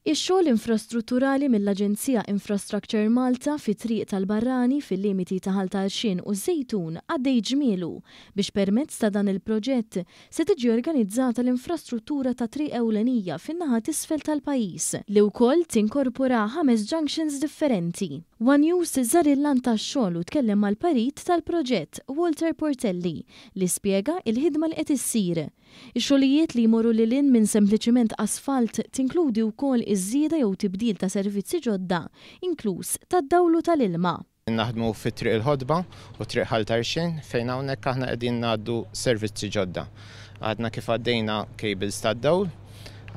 Ix-xogħol infrastrutturali mill-Aġenzija Infrastructure Malta fi triq tal-Barrani fil-limiti ta' Ħalta Għalxien u Żejtun għaddej ġmielu biex permezz ta' dan il-proġett se tiġi organizzata l-infrastruttura ta' triq ewlenija fin-naħa t'isfel tal-pajjiż li wkoll tinkorpora 5 junctions differenti. One News żar il-lan tax-xogħol u tkellem mal-parit tal-proġett Walter Portelli li spjega il-ħidma li qed issir. Ix-xogħlijiet li jmorru lil hinn minn sempliċiment asfalt tinkludi wkoll iż-żieda jew tibdil ta' servizzi ġodda, inkluż tad-dawlu tal-ilma. Naħdmu fi triq il-ħodba u triq Ħalta Għalxien fejn hawnhekk aħna qegħdin ngħaddu servizzi ġodda. Għadna kif għaddejna cables tad-dawl,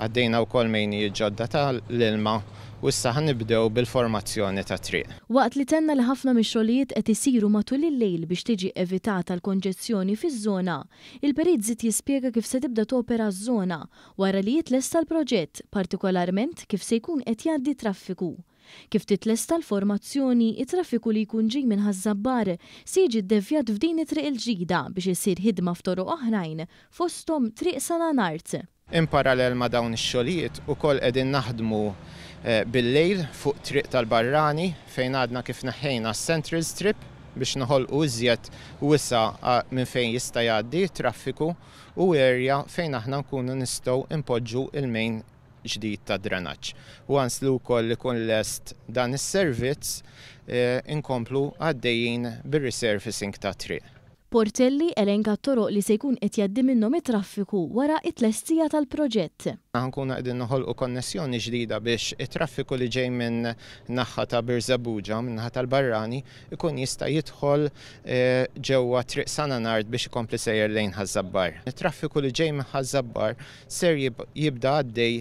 għaddejna wkoll mejnijiet ġodda tal-ilma u issa ħanibdew bil-formazzjoni ta' triq. Waqt li tenna li ħafna mix-xogħlijiet qed isiru matul il-lejl biex tiġi evitata l-konġezzjoni fiż-żona, il-perit żied jispjega kif se tibda topera ż-żona wara li jitlesta l-proġett, partikolarment kif se jkun qed jgħaddi traffiku. Kif titlesta l-formazzjoni, it-traffiku li jkun ġej minn Ħażabbar se jiġi ddevjat f'din it-triq il-ġdida biex isir ħidma f'toroq oħrajn fosthom triq Sananart. In parallel ma' dawn ix-xogħlijiet ukoll qegħdin naħdmu bil-lejl fuq triq tal-Barrani fejn għadna kif neħħejna Central Strip biex noħolqu iżjed wisa minn fejn jista' jgħaddi traffiku u area fejn aħna nkunu nistgħu impoġġu il-mejn ġdid ta' drenaġġ. Once li wkoll ikun lest dan is-servizz inkomplu għaddejjin bir-resurfacing ta' triq. Portelli elenka t-toroq li se jkun qed jgħaddi minnhom it-traffiku wara t-tlestija tal-proġett. Nkunu qegħdin noħolqu konnessjoni ġdida biex it-traffiku li ġej minn naħa ta' Birżebbuġa, minn naħa tal-Barrani, ikun jista' jidħol ġewwa triq Sananart biex ikompli sejjer lejn Ħażabbar. It-traffiku li ġej minn Ħażabbar ser jibda għaddej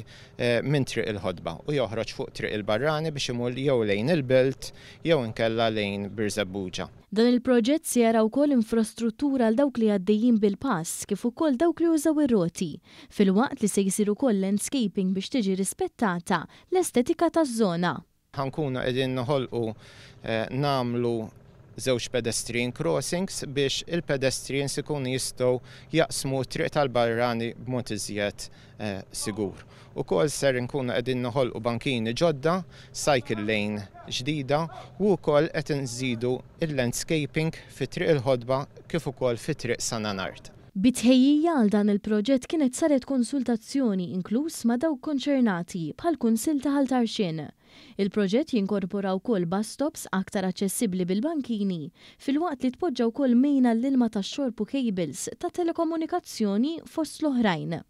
minn triq il-ħodba u joħroġ fuq triq il-Barrani biex imur jew lejn il-Belt jew inkella lejn Birżebbuġa. Dan il-proġett se jara wkoll infrastruttura għal dawk li għaddejjin bil-pass kif ukoll dawk li użaw ir-roti, filwaqt li se jsir ukoll landscaping biex tiġi rispettata l-estetika taż-żona. Ħankunu qegħdin noħolqu nagħmlu żewġ pedestrian crossings biex il-pedestrians ikunu jistgħu jaqsmu triq tal-Barrani b'mod iżjed sigur. Ukoll ser nkunu qegħdin noħolqu bankini ġodda, cycle lane ġdida u wkoll qed inżidu il-landscaping fi triq il-ħodba kif ukoll fi triq Sananart. Bitħejjija għal dan il-proġett kienet saret konsultazzjoni inkluż ma' dawk konċernati bħal-Kunsill ta' Ħalta Għalxien. Il-proġett jinkorpora wkoll bus stops aktar aċċessibbli bil-bankini filwaqt li tpoġġa wkoll mejna l-ilma tax-xorb u cables ta' telekomunikazzjoni fost l-oħrajn.